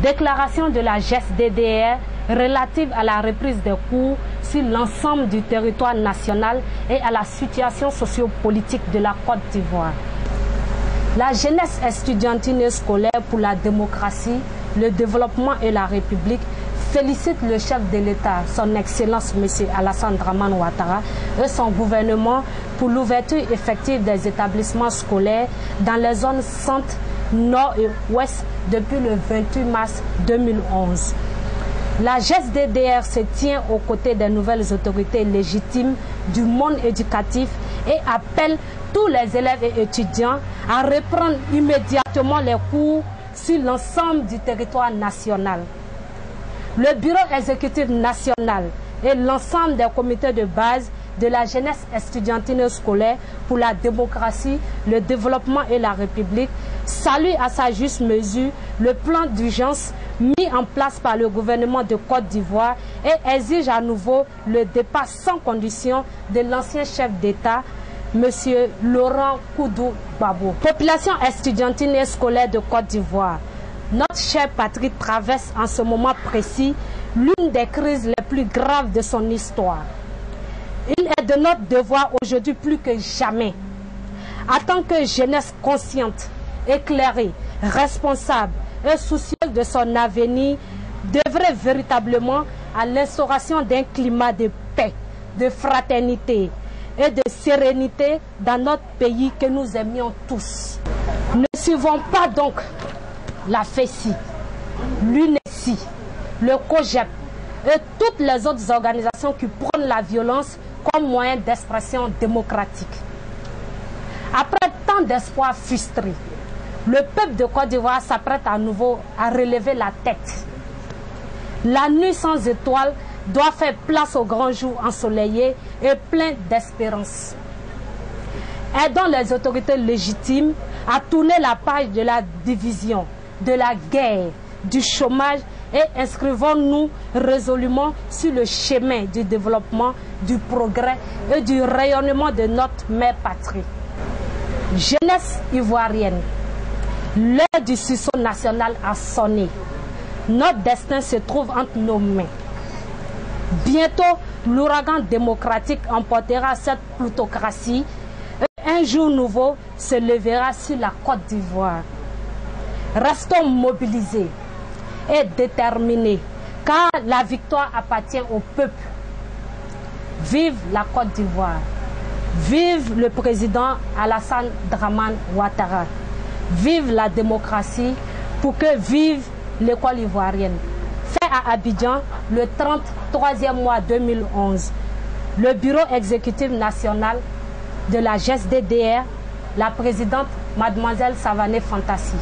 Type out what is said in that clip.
Déclaration de la GES-DDR relative à la reprise des cours sur l'ensemble du territoire national et à la situation sociopolitique de la Côte d'Ivoire. La jeunesse estudiantine et scolaire pour la démocratie, le développement et la République félicite le chef de l'État, son Excellence M. Alassane Dramane Ouattara et son gouvernement pour l'ouverture effective des établissements scolaires dans les zones centre, nord et ouest depuis le 28 mars 2011. La GES-DDR se tient aux côtés des nouvelles autorités légitimes du monde éducatif et appelle tous les élèves et étudiants à reprendre immédiatement les cours sur l'ensemble du territoire national. Le bureau exécutif national et l'ensemble des comités de base de la jeunesse estudiantine scolaire pour la démocratie, le développement et la République salue à sa juste mesure le plan d'urgence mis en place par le gouvernement de Côte d'Ivoire et exige à nouveau le départ sans condition de l'ancien chef d'État, M. Laurent Koudou Gbagbo. Population estudiantine et scolaire de Côte d'Ivoire, notre chère patrie traverse en ce moment précis l'une des crises les plus graves de son histoire. Il est de notre devoir aujourd'hui plus que jamais, en tant que jeunesse consciente, éclairée, responsable et soucieuse de son avenir, d'œuvrer véritablement à l'instauration d'un climat de paix, de fraternité et de sérénité dans notre pays que nous aimions tous. Ne suivons pas donc la FESI, l'UNESI, le COGEP et toutes les autres organisations qui prônent la violence comme moyen d'expression démocratique. Après tant d'espoirs frustrés, le peuple de Côte d'Ivoire s'apprête à nouveau à relever la tête. La nuit sans étoiles doit faire place au grand jour ensoleillé et plein d'espérance. Aidons les autorités légitimes à tourner la page de la division, de la guerre, du chômage et inscrivons-nous résolument sur le chemin du développement, du progrès et du rayonnement de notre mère patrie. Jeunesse ivoirienne, l'heure du sursaut national a sonné. Notre destin se trouve entre nos mains. Bientôt, l'ouragan démocratique emportera cette plutocratie et un jour nouveau se lèvera sur la Côte d'Ivoire. Restons mobilisés et déterminés, car la victoire appartient au peuple. Vive la Côte d'Ivoire. Vive le président Alassane Dramane Ouattara. Vive la démocratie pour que vive l'école ivoirienne. Fait à Abidjan le 33e mois 2011. Le bureau exécutif national de la GES-DDR, la présidente Mademoiselle Savané Fantassi.